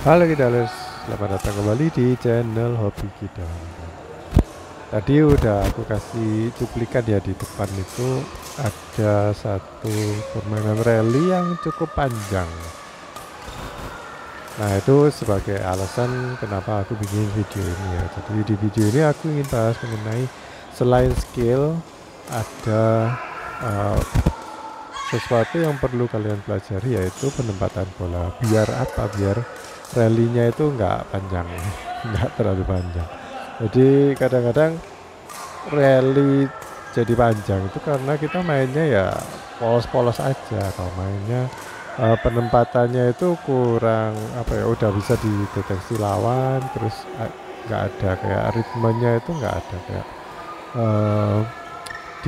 Halo Kidalers, selamat datang kembali di channel Hobi Kidal. Tadi udah aku kasih cuplikan ya, di depan itu ada satu permainan rally yang cukup panjang. Nah, itu sebagai alasan kenapa aku bikin video ini ya. Jadi di video ini aku ingin bahas mengenai selain skill, ada sesuatu yang perlu kalian pelajari, yaitu penempatan bola. Biar apa? Biar rally-nya itu nggak panjang, nggak terlalu panjang. Jadi kadang-kadang rally jadi panjang itu karena kita mainnya ya polos-polos aja, atau mainnya penempatannya itu kurang apa ya, udah bisa dideteksi lawan, terus nggak ada kayak ritmenya, itu nggak ada kayak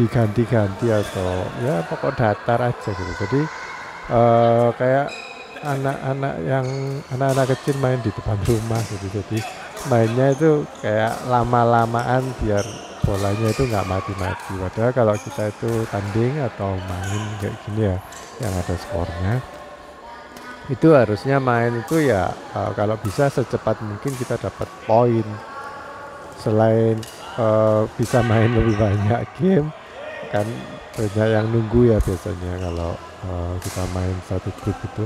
diganti-ganti atau ya pokok datar aja gitu. Jadi kayak anak-anak kecil main di depan rumah gitu. Jadi mainnya itu kayak lama-lamaan biar bolanya itu nggak mati-mati. Padahal kalau kita itu tanding atau main kayak gini ya, yang ada skornya, itu harusnya main itu ya kalau bisa secepat mungkin kita dapat poin. Selain bisa main lebih banyak game, kan banyak yang nunggu ya biasanya kalau kita main satu grup itu.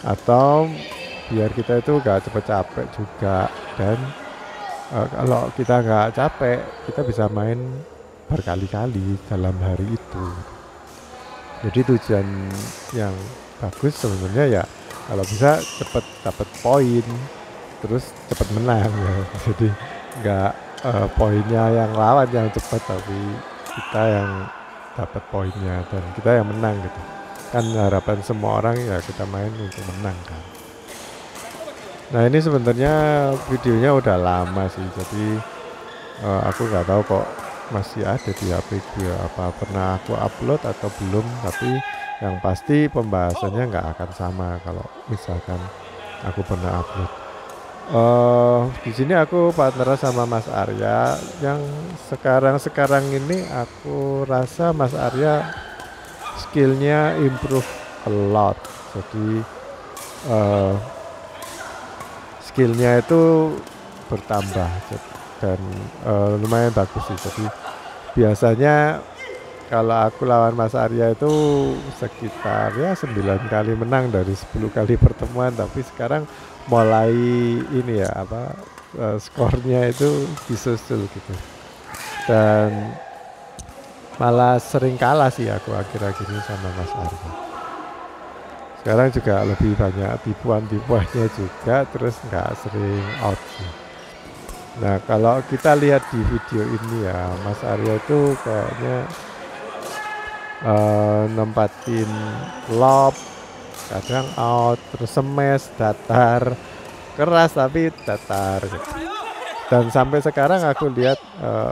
Atau biar kita itu gak cepet capek juga, dan kalau kita nggak capek kita bisa main berkali-kali dalam hari itu. Jadi tujuan yang bagus sebenarnya ya kalau bisa cepet dapat poin, terus cepet menang ya. Jadi nggak poinnya yang lawan yang cepet, tapi kita yang dapat poinnya dan kita yang menang gitu. Kan harapan semua orang ya kita main untuk menang kan. Nah, ini sebenarnya videonya udah lama sih, jadi aku nggak tahu kok masih ada di HP gue, apa pernah aku upload atau belum. Tapi yang pasti pembahasannya nggak akan sama kalau misalkan aku pernah upload. Di sini aku partner sama Mas Arya, yang sekarang ini aku rasa Mas Arya skillnya improve a lot. Jadi skillnya itu bertambah dan lumayan bagus sih. Jadi biasanya kalau aku lawan Mas Arya itu sekitar ya 9 kali menang dari 10 kali pertemuan. Tapi sekarang mulai ini ya apa, skornya itu disusul gitu, dan malah sering kalah sih aku akhir-akhir ini sama Mas Arya. Sekarang juga lebih banyak tipuan-tipuannya juga, terus nggak sering out sih. Nah, kalau kita lihat di video ini ya, Mas Arya itu kayaknya nempatin lob, kadang out, terus smash, datar, keras tapi datar gitu. Dan sampai sekarang aku lihat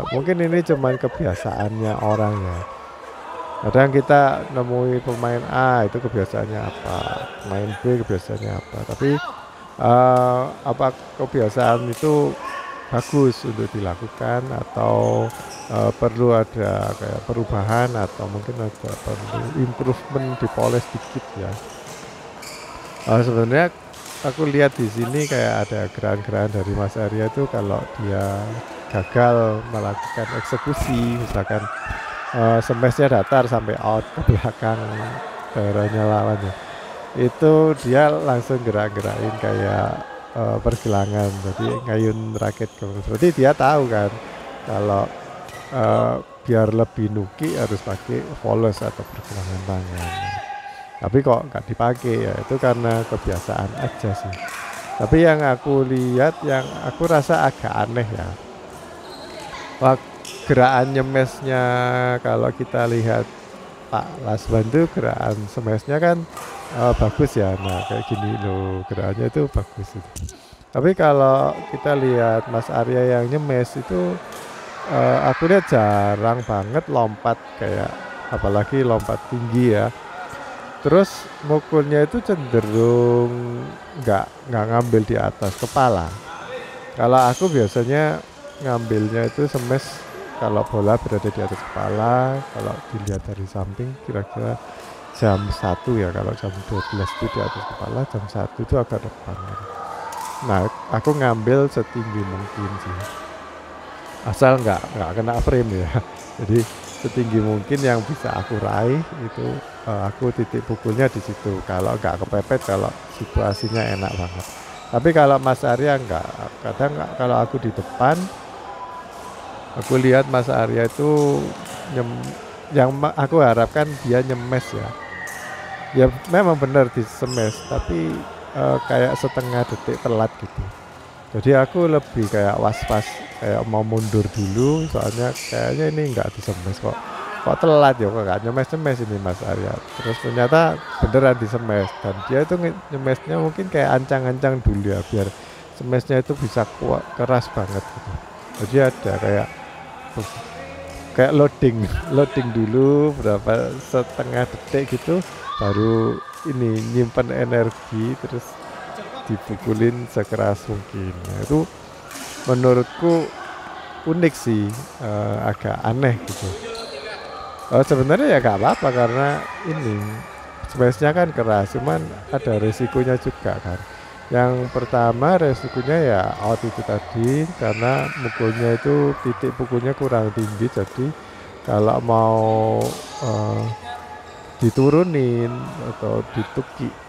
mungkin ini cuman kebiasaannya orang ya. Kadang kita nemui pemain A itu kebiasaannya apa, pemain B kebiasaannya apa. Tapi apa kebiasaan itu bagus untuk dilakukan, atau perlu ada kayak perubahan, atau mungkin ada perlu improvement, dipoles dikit ya. Sebenarnya aku lihat di sini kayak ada gerakan-gerakan dari Mas Arya itu kalau dia gagal melakukan eksekusi, misalkan smashnya datar sampai out ke belakang daerahnya lawannya, itu dia langsung gerak-gerakin kayak pergelangan, jadi ngayun raket berarti dia tahu kan kalau biar lebih nuki harus pakai volley atau pergelangan tangan. Tapi kok nggak dipakai ya itu karena kebiasaan aja sih. Tapi yang aku lihat yang aku rasa agak aneh ya. Gerakan nyemesnya kalau kita lihat Pak Laswan tuh gerakan smashnya kan bagus ya. Nah kayak gini loh gerakannya itu bagus itu. Tapi kalau kita lihat Mas Arya yang nyemes itu aku lihat jarang banget lompat kayak apalagi lompat tinggi ya. Terus mukulnya itu cenderung nggak ngambil di atas kepala. Kalau aku biasanya ngambilnya itu smash kalau bola berada di atas kepala, kalau dilihat dari samping kira-kira jam 1 ya, kalau jam 12 itu di atas kepala, jam 1 itu agak depan. Nah, aku ngambil setinggi mungkin sih. Asal nggak kena frame ya. Jadi setinggi mungkin yang bisa aku raih itu aku titik pukulnya di situ. Kalau nggak kepepet, kalau situasinya enak banget. Tapi kalau Mas Arya nggak, kadang kalau aku di depan, aku lihat Mas Arya itu yang aku harapkan dia nyemes ya. Ya memang benar di smash, tapi kayak setengah detik telat gitu. Jadi aku lebih kayak was-was, kayak mau mundur dulu, soalnya kayaknya ini nggak di smash kok telat ya, kok nggak nyemes ini Mas Arya. Terus ternyata beneran di smash dan dia itu nyemesnya mungkin kayak ancang-ancang dulu ya, biar smashnya itu bisa kuat keras banget gitu. Jadi ada kayak loading dulu berapa setengah detik gitu, baru ini nyimpan energi terus dipukulin sekeras mungkin. Nah, itu menurutku unik sih, agak aneh gitu. Sebenarnya ya gak apa-apa karena ini smashnya kan keras, cuman ada resikonya juga kan. Yang pertama resikonya ya out itu tadi, karena mukulnya itu titik pukulnya kurang tinggi, jadi kalau mau diturunin atau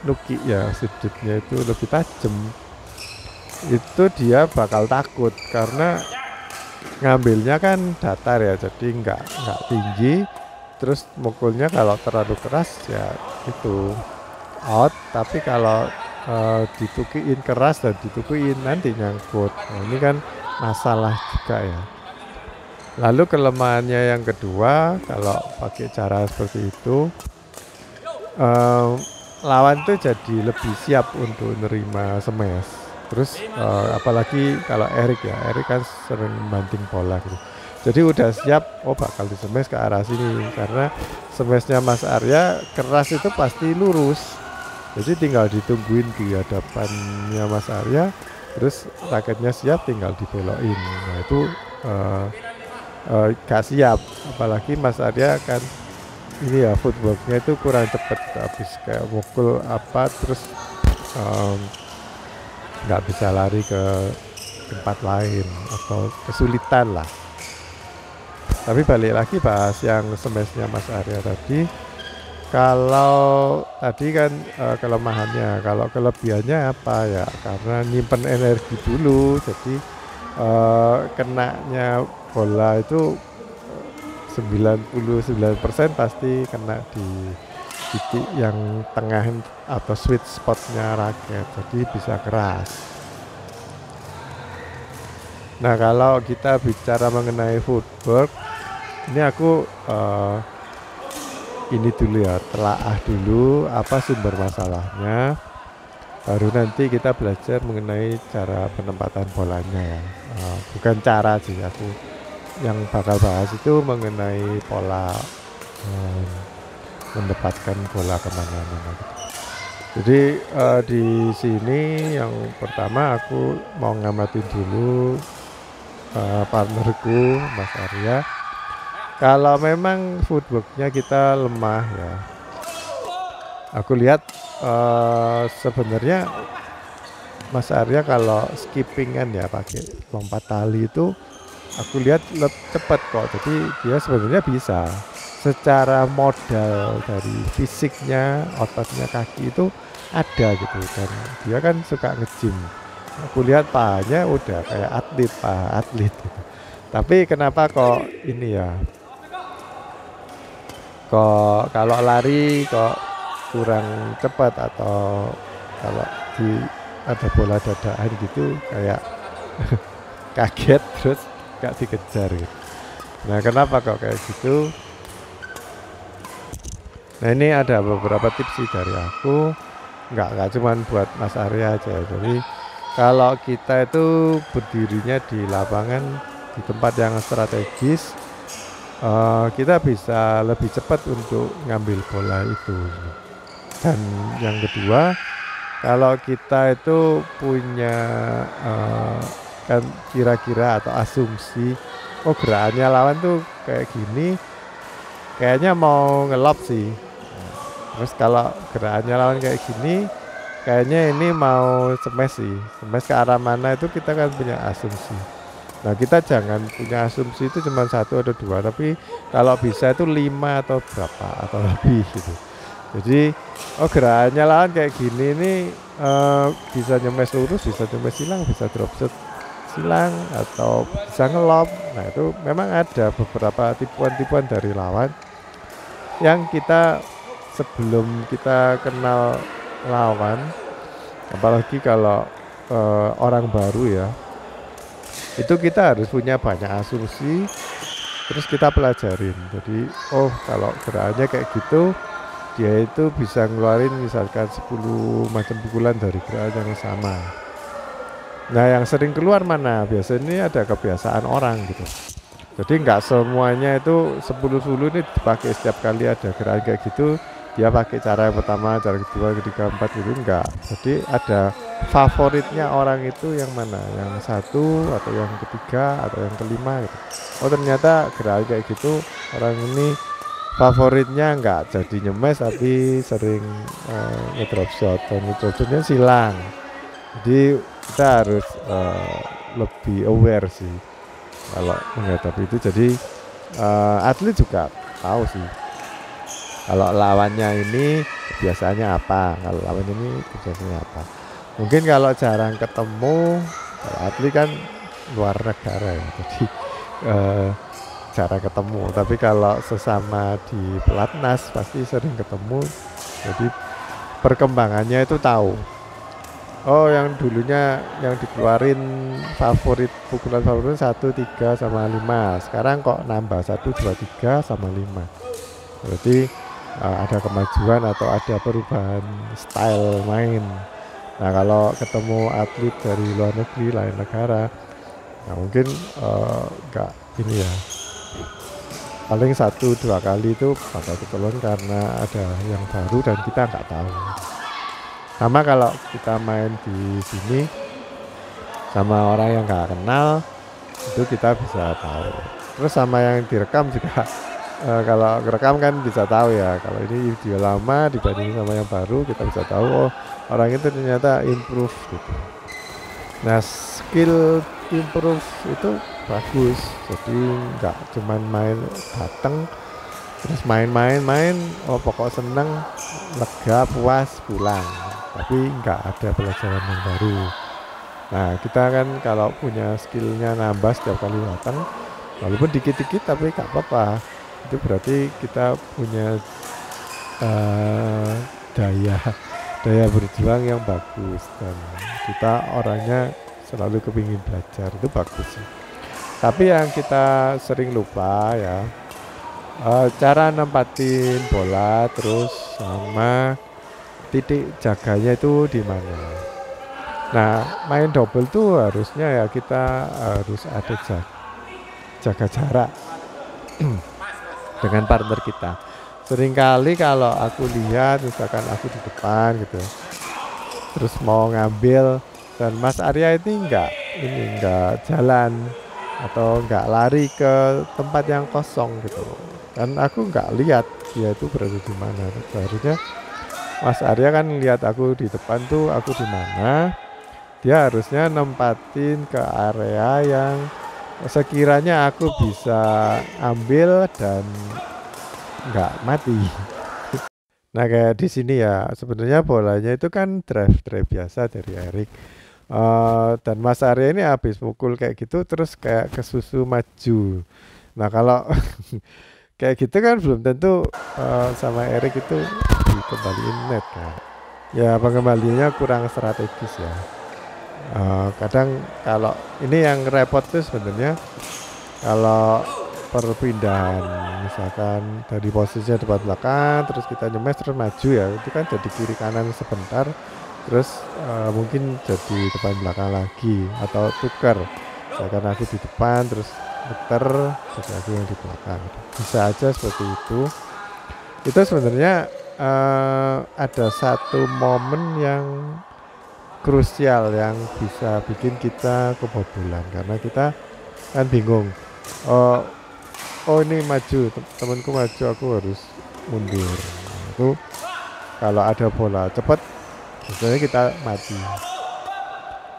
nuki ya sudutnya itu lebih tajam, itu dia bakal takut karena ngambilnya kan datar ya, jadi nggak tinggi, terus mukulnya kalau terlalu keras ya itu out. Tapi kalau ditukiin keras dan ditukiin nanti nyangkut, nah, ini kan masalah juga ya. Lalu kelemahannya yang kedua, kalau pakai cara seperti itu, lawan tuh jadi lebih siap untuk nerima smash. Terus apalagi kalau Erik ya, Erik kan sering banting bola gitu. Jadi udah siap, oh bakal di smash ke arah sini, karena smashnya Mas Arya keras itu pasti lurus. Jadi tinggal ditungguin di hadapannya Mas Arya, terus raketnya siap tinggal dibelokin. Nah itu gak siap, apalagi Mas Arya kan ini ya footworknya itu kurang cepat, habis kayak mukul apa terus nggak bisa lari ke tempat lain atau kesulitan lah. Tapi balik lagi bahas yang smashnya Mas Arya tadi, kalau tadi kan kelemahannya, kalau kelebihannya apa ya, karena nyimpen energi dulu, jadi kenanya bola itu 99% pasti kena di titik yang tengah atau sweet spotnya raket, jadi bisa keras. Nah kalau kita bicara mengenai footwork, ini aku ini dulu ya, telaah dulu apa sumber masalahnya, baru nanti kita belajar mengenai cara penempatan bolanya ya. Bukan cara sih, aku yang bakal bahas itu mengenai pola mendapatkan bola kemana-mana gitu. Jadi di sini yang pertama aku mau ngamatin dulu partnerku Mas Arya. Kalau memang footworknya kita lemah ya, aku lihat sebenarnya Mas Arya kalau skippingan ya pakai lompat tali itu aku lihat cepat kok, jadi dia sebenarnya bisa secara modal dari fisiknya, ototnya kaki itu ada gitu, dan dia kan suka nge-gym. Aku lihat pahanya udah kayak atlet, paha atlet gitu. Tapi kenapa kok ini ya, kok kalau lari kok kurang cepat, atau kalau di ada bola dadaan gitu kayak kaget terus gak dikejar gitu. Nah, kenapa kok kayak gitu? Nah, ini ada beberapa tips sih dari aku, nggak cuman buat Mas Arya aja. Jadi kalau kita itu berdirinya di lapangan di tempat yang strategis, kita bisa lebih cepat untuk ngambil bola itu. Dan yang kedua, kalau kita itu punya kan kira-kira atau asumsi, oh gerakannya lawan tuh kayak gini, kayaknya mau ngelop sih. Terus kalau gerakannya lawan kayak gini, kayaknya ini mau smash sih. Smash ke arah mana itu kita kan punya asumsi. Nah, kita jangan punya asumsi itu cuma satu atau dua, tapi kalau bisa itu 5 atau berapa atau lebih gitu. Jadi, oh gerakannya lawan kayak gini ini bisa nyemes lurus, bisa nyemes silang, bisa drop shot silang, atau bisa ngelop. Nah, itu memang ada beberapa tipuan-tipuan dari lawan yang kita sebelum kita kenal lawan, apalagi kalau orang baru ya, itu kita harus punya banyak asumsi, terus kita pelajarin. Jadi oh kalau gerakannya kayak gitu, dia itu bisa ngeluarin misalkan 10 macam pukulan dari gerakan yang sama. Nah, yang sering keluar mana? Biasanya ini ada kebiasaan orang gitu. Jadi nggak semuanya itu 10 ini dipakai setiap kali ada gerakan kayak gitu. Dia pakai cara yang pertama, cara kedua, ketiga, empat gitu, enggak. Jadi ada favoritnya orang itu yang mana, yang satu atau yang ketiga atau yang kelima gitu. Oh ternyata gerakan kayak gitu orang ini favoritnya enggak jadi nyemes, tapi sering ngedrop shot, dan ngedrop shotnya silang. Jadi kita harus lebih aware sih kalau menghadapi itu. Jadi atlet juga tahu sih kalau lawannya ini kebiasaannya apa, kalau lawan ini kebiasaannya apa. Mungkin kalau jarang ketemu, kalau atlet kan luar negara ya, jadi jarang ketemu. Tapi kalau sesama di pelatnas pasti sering ketemu, jadi perkembangannya itu tahu. Oh, yang dulunya yang dikeluarin pukulan favorit 1, 3, sama 5. Sekarang kok nambah 1, 2, 3, sama 5. Berarti ada kemajuan atau ada perubahan style main. Nah, kalau ketemu atlet dari luar negeri, lain negara, nah mungkin enggak ini ya, paling 1-2 kali itu bakal ketulun karena ada yang baru dan kita nggak tahu. Sama kalau kita main di sini sama orang yang nggak kenal, itu kita bisa tahu. Terus sama yang direkam juga, kalau rekam kan bisa tahu ya, kalau ini video lama dibanding sama yang baru, kita bisa tahu oh orang itu ternyata improve gitu. Nah, skill improve itu bagus, jadi nggak cuman main datang terus main oh pokok seneng, lega, puas, pulang, tapi nggak ada pelajaran yang baru. Nah, kita kan kalau punya skillnya nambah setiap kali datang, walaupun dikit-dikit tapi nggak apa-apa. Itu berarti kita punya daya berjuang yang bagus, dan kita orangnya selalu kepingin belajar, itu bagus sih. Tapi yang kita sering lupa ya, cara nempatin bola, terus sama titik jaganya itu di mana. Nah, main double tuh harusnya ya kita harus ada jaga jarak dengan partner kita. Seringkali kalau aku lihat misalkan aku di depan gitu, terus mau ngambil, dan Mas Arya ini enggak jalan atau enggak lari ke tempat yang kosong gitu, kan aku enggak lihat dia itu berada di mana. Seharusnya Mas Arya kan lihat aku di depan tuh, aku di mana, dia harusnya nempatin ke area yang sekiranya aku bisa ambil dan nggak mati. Nah kayak di sini ya sebenarnya bolanya itu kan drive biasa dari Erik. Dan Mas Arya ini habis mukul kayak gitu terus kayak kesusu maju. Nah kalau kayak gitu kan belum tentu sama Erik itu dikembaliin net kan. Ya pengembaliannya kurang strategis ya. Kadang kalau ini yang repot tuh sebenarnya kalau perpindahan misalkan dari posisinya depan belakang terus kita nyemes terus maju ya itu kan jadi kiri kanan sebentar terus mungkin jadi depan belakang lagi atau tukar misalkan aku di depan terus muter jadi aku yang di belakang bisa aja seperti itu sebenarnya ada satu momen yang krusial yang bisa bikin kita kebobolan karena kita kan bingung oh ini maju temanku maju aku harus mundur. Nah, itu kalau ada bola cepat biasanya kita mati.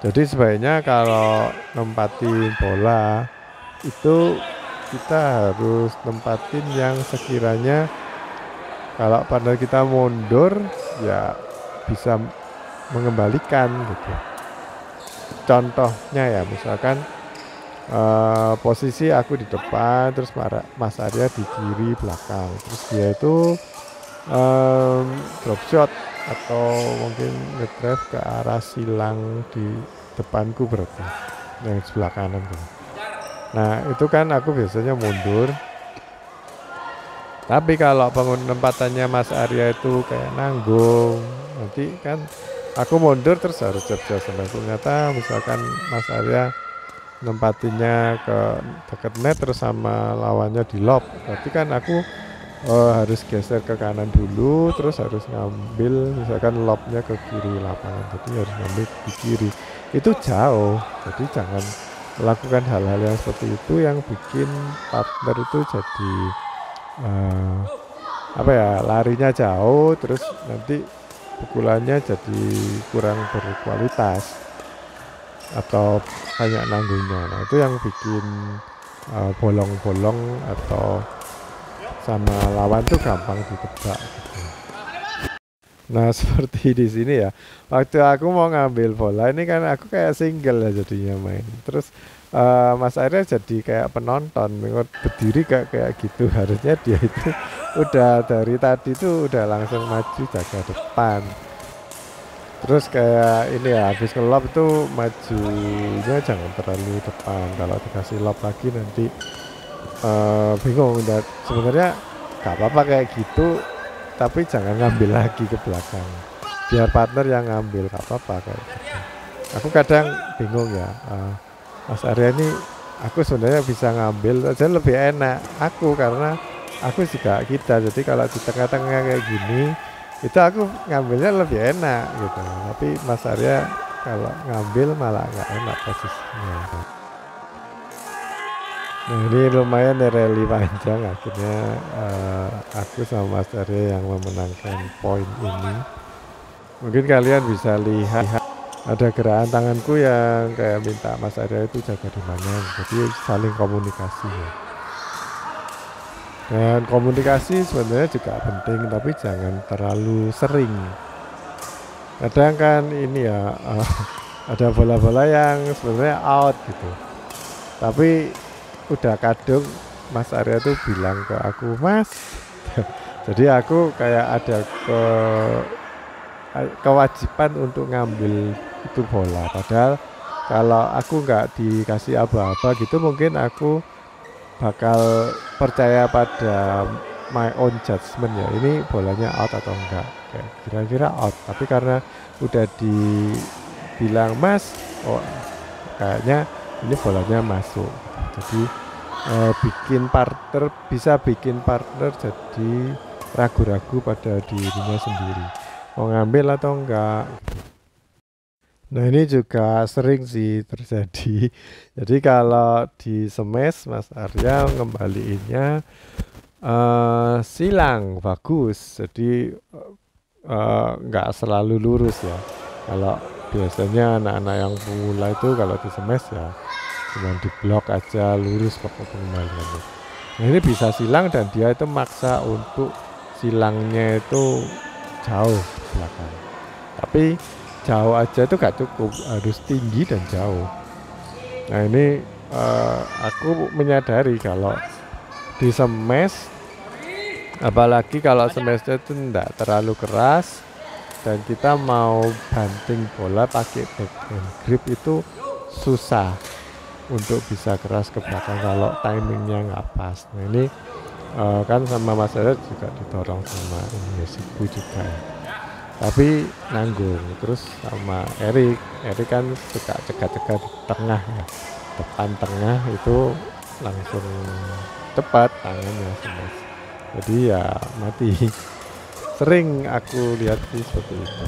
Jadi sebaiknya kalau nempatin bola itu kita harus nempatin yang sekiranya kalau partner kita mundur ya bisa mengembalikan gitu. Contohnya ya misalkan posisi aku di depan terus Mas Arya di kiri belakang terus dia itu drop shot atau mungkin ngedrive ke arah silang di depanku berarti yang sebelah kanan tuh. Nah itu kan aku biasanya mundur tapi kalau penempatannya Mas Arya itu kayak nanggung nanti kan aku mundur terus harus jab-jab sampai ternyata misalkan Mas Arya nempatinnya ke dekat net terus sama lawannya di lob berarti kan aku harus geser ke kanan dulu terus harus ngambil misalkan lobnya ke kiri lapangan jadi harus ngambil di kiri itu jauh jadi jangan melakukan hal-hal yang seperti itu yang bikin partner itu jadi larinya jauh terus nanti pukulannya jadi kurang berkualitas atau banyak nanggungnya. Nah itu yang bikin bolong-bolong atau sama lawan tuh gampang ditebak gitu. Nah seperti di sini ya waktu aku mau ngambil bola ini kan aku kayak single ya jadinya main terus Mas Arya jadi kayak penonton berdiri kayak gitu harusnya dia itu udah dari tadi tuh udah langsung maju jaga depan terus kayak ini ya habis ngelob itu majunya jangan terlalu depan kalau dikasih lob lagi nanti bingung dan sebenarnya gak apa-apa kayak gitu tapi jangan ngambil lagi ke belakang biar partner yang ngambil gak apa-apa kayak gitu aku kadang bingung ya Mas Arya ini aku sebenarnya bisa ngambil aja lebih enak aku karena aku juga kita jadi kalau di tengah-tengah kayak gini itu aku ngambilnya lebih enak gitu tapi Mas Arya kalau ngambil malah nggak enak posisinya. Nah ini lumayan rally panjang akhirnya aku sama Mas Arya yang memenangkan poin ini. Mungkin kalian bisa lihat ada gerakan tanganku yang kayak minta Mas Arya itu jaga di mana jadi saling komunikasi ya. Dan komunikasi sebenarnya juga penting tapi jangan terlalu sering kadang kan ini ya ada bola-bola yang sebenarnya out gitu tapi udah kadung Mas Arya tuh bilang ke aku Mas jadi aku kayak ada kewajiban untuk ngambil itu bola padahal kalau aku nggak dikasih aba-aba gitu mungkin aku bakal percaya pada my own judgment ya ini bolanya out atau enggak kayak kira-kira out tapi karena udah dibilang Mas kayaknya ini bolanya masuk jadi bisa bikin partner jadi ragu-ragu pada dirinya sendiri mau ngambil atau enggak. Nah ini juga sering sih terjadi. Jadi kalau di smash Mas Arya ngembaliinnya silang bagus. Jadi nggak selalu lurus ya. Kalau biasanya anak-anak yang pemula itu kalau di smash ya cuma di blok aja lurus pokok pengembaliannya. Nah, ini bisa silang dan dia itu maksa untuk silangnya itu jauh ke belakang. Tapi jauh aja itu gak cukup, harus tinggi dan jauh. Nah ini aku menyadari kalau di smash, apalagi kalau smashnya itu tidak terlalu keras dan kita mau banting bola pakai backhand grip itu susah untuk bisa keras ke belakang kalau timingnya nggak pas. Nah ini kan sama Mas Eret juga didorong sama ini Sibu juga ya. Tapi nanggung. Terus sama Erik kan suka cegat-cegat di tengah ya, depan tengah itu langsung cepat tangannya smash. Jadi ya mati. Sering aku lihat seperti itu.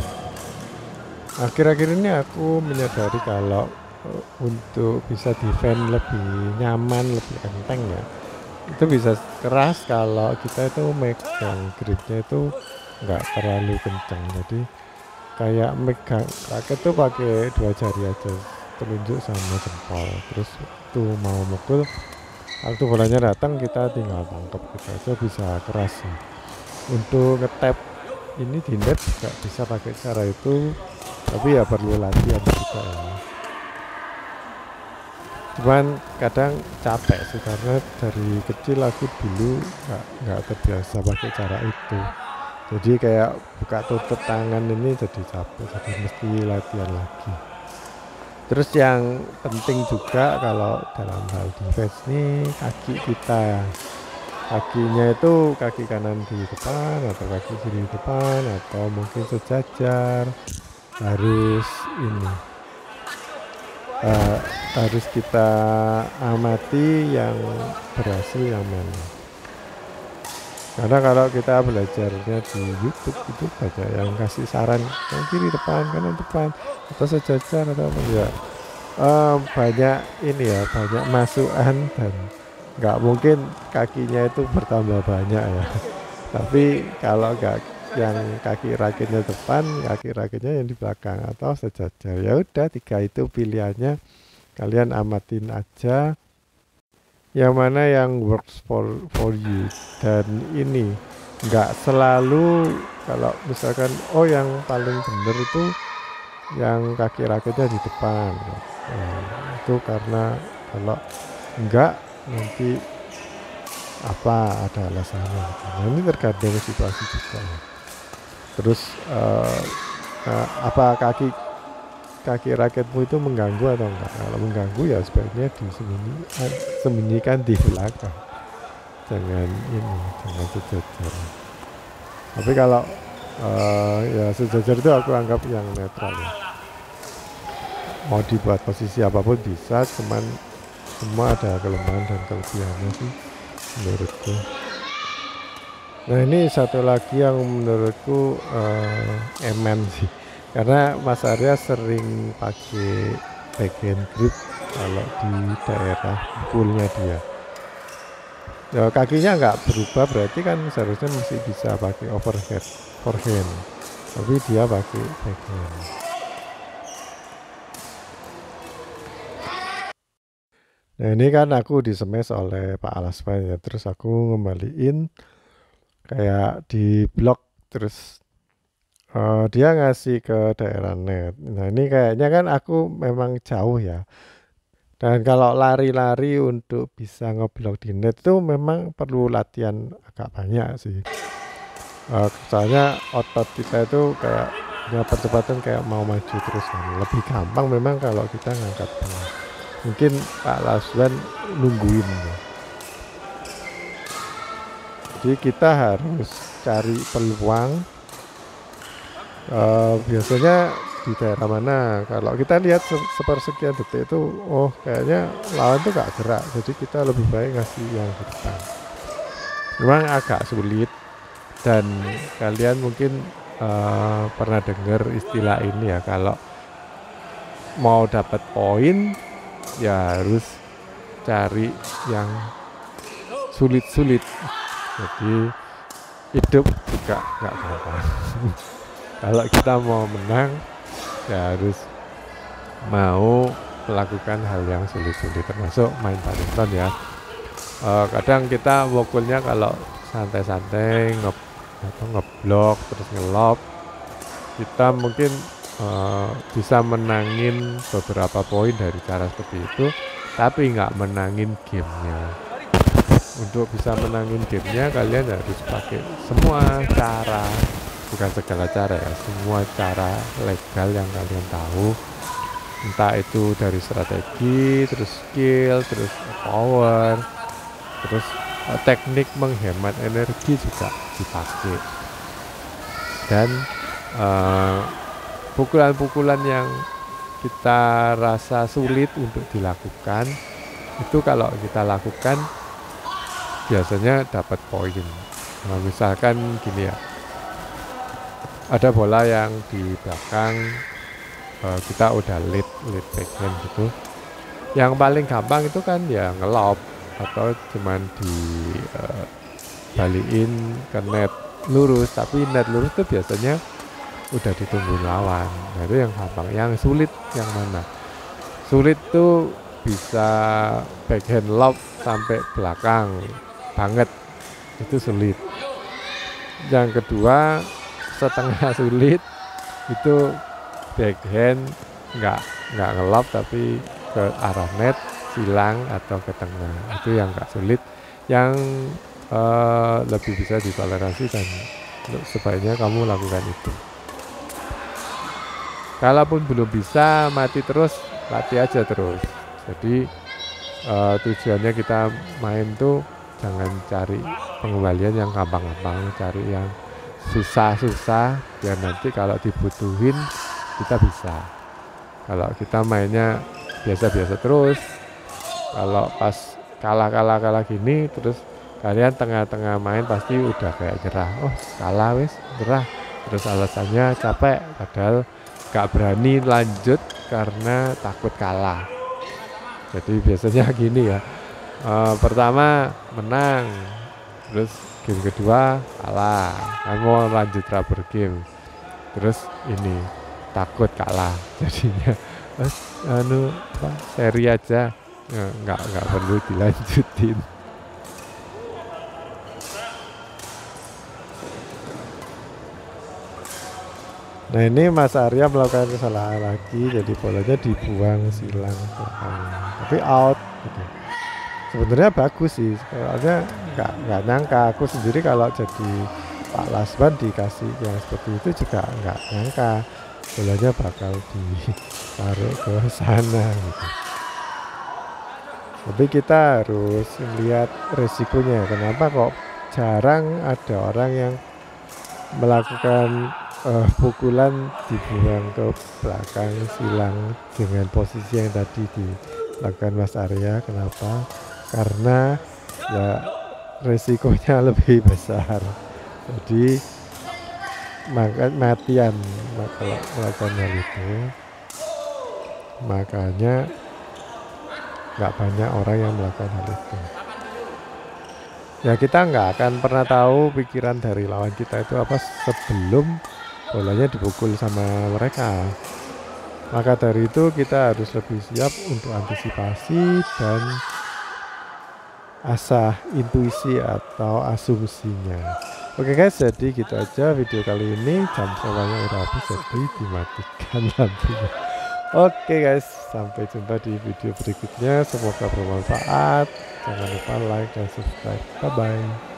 Akhir-akhir ini aku menyadari kalau untuk bisa defend lebih nyaman, lebih enteng ya, itu bisa keras kalau kita itu megang gripnya itu nggak terlalu kencang. Jadi kayak megang raket tuh pakai 2 jari aja, telunjuk sama jempol. Terus tuh mau mukul, waktu bolanya datang kita tinggal tangkap gitu aja, bisa keras sih. Untuk ngetap ini di net juga bisa pakai cara itu, tapi ya perlu latihan juga ya. Cuman kadang capek sih karena dari kecil aku dulu nggak terbiasa pakai cara itu. Jadi kayak buka tutup tangan ini jadi capek, jadi mesti latihan lagi. Terus yang penting juga kalau dalam hal defense nih, kaki kita, kakinya itu kaki kanan di depan atau kaki kiri di depan atau mungkin sejajar, harus ini harus kita amati yang berhasil yang mana. Karena kalau kita belajarnya di YouTube itu banyak yang kasih saran yang kiri depan, kanan depan, atau sejajar atau apa ya. Banyak ini ya, banyak masukan dan nggak mungkin kakinya itu bertambah banyak ya. Tapi kalau nggak yang kaki rakitnya depan, kaki rakitnya yang di belakang atau sejajar, ya udah 3 itu pilihannya, kalian amatin aja yang mana yang works for you. Dan ini nggak selalu kalau misalkan yang paling bener itu yang kaki rakitnya di depan. Itu karena kalau enggak nanti ada alasannya. Nah ini tergantung situasi juga ya. Terus apa kaki raketmu itu mengganggu atau enggak? Kalau mengganggu ya sebaiknya disembunyikan di belakang, jangan sejajar. Tapi kalau ya sejajar itu aku anggap yang netral ya, mau dibuat posisi apapun bisa, cuman semua ada kelemahan dan kelebihannya sih menurutku. Nah ini satu lagi yang menurutku emen sih, karena Mas Arya sering pakai backhand grip kalau di daerah poolnya dia. Ya, kakinya nggak berubah, berarti kan seharusnya masih bisa pakai forehand, tapi dia pakai backhand. Nah ini kan aku di-smash oleh Pak Alasman ya, terus aku ngembaliin kayak di blok, terus dia ngasih ke daerah net. Nah ini kayaknya kan aku memang jauh ya, dan kalau lari-lari untuk bisa ngeblok di net itu memang perlu latihan agak banyak sih. Soalnya otot kita itu kayak punya percepatan kayak mau maju terus kan. Lebih gampang memang kalau kita ngangkat bola. Mungkin Pak Laswan nungguin ya. Jadi kita harus cari peluang, biasanya di daerah mana. Kalau kita lihat sepersekian detik itu kayaknya lawan tuh gak gerak, jadi kita lebih baik ngasih yang di depan. Memang agak sulit, dan kalian mungkin pernah dengar istilah ini ya, kalau mau dapat poin ya harus cari yang sulit-sulit. Jadi hidup juga nggak gampang. Kalau kita mau menang ya harus mau melakukan hal yang sulit-sulit, termasuk main badminton ya. Kadang kita mukulnya kalau santai-santai ngeblok terus ngelob, kita mungkin bisa menangin beberapa poin dari cara seperti itu, tapi nggak menangin gamenya. Untuk bisa menangin gamenya kalian harus pakai semua cara, bukan segala cara ya, semua cara legal yang kalian tahu, entah itu dari strategi, terus skill, terus power, terus teknik menghemat energi juga dipakai. Dan pukulan-pukulan yang kita rasa sulit untuk dilakukan, itu kalau kita lakukan biasanya dapat poin. Nah, misalkan gini ya, ada bola yang di belakang, kita udah lead backhand gitu. Yang paling gampang itu kan ya ngelob atau cuman di balikin ke net lurus, tapi net lurus itu biasanya udah ditungguin lawan. Nah, itu yang gampang. Yang sulit yang mana? Sulit tuh bisa backhand lob sampai belakang banget, itu sulit. Yang kedua setengah sulit itu backhand nggak ngelob tapi ke arah net, silang atau ke tengah, itu yang nggak sulit, yang lebih bisa ditoleransi dan sebaiknya kamu lakukan itu. Kalaupun belum bisa, mati terus, latih aja terus. Jadi tujuannya kita main tuh jangan cari pengembalian yang gampang-gampang, cari yang susah-susah biar nanti kalau dibutuhin kita bisa. Kalau kita mainnya biasa-biasa terus, kalau pas kalah gini terus kalian tengah-tengah main pasti udah kayak nyerah. Oh, kalah wis, nyerah. Terus alasannya capek, padahal gak berani lanjut karena takut kalah. Jadi biasanya gini ya, pertama menang, terus game kedua kalah, kan mau lanjut rubber game, terus ini takut kalah, jadinya seri aja, nggak perlu dilanjutin. Nah, ini Mas Arya melakukan kesalahan lagi, jadi bolanya dibuang silang, tapi out gitu. Sebenarnya bagus sih, soalnya nggak nyangka. Aku sendiri kalau jadi Pak Lasman dikasih yang seperti itu juga nggak nyangka bolanya bakal ditaruh ke sana gitu. Tapi kita harus lihat resikonya. Kenapa kok jarang ada orang yang melakukan pukulan dibuang ke belakang silang dengan posisi yang tadi dilakukan Mas Arya? Kenapa? Karena ya resikonya lebih besar, jadi matian kalau melakukan hal itu. Makanya nggak banyak orang yang melakukan hal itu. Ya, kita nggak akan pernah tahu pikiran dari lawan kita itu apa sebelum bolanya dipukul sama mereka. Maka dari itu kita harus lebih siap untuk antisipasi dan asah intuisi atau asumsinya. Oke guys, jadi gitu aja video kali ini. Jam sewanya udah habis, jadi dimatikan lampunya. Oke guys, sampai jumpa di video berikutnya. Semoga bermanfaat. Jangan lupa like dan subscribe. Bye bye.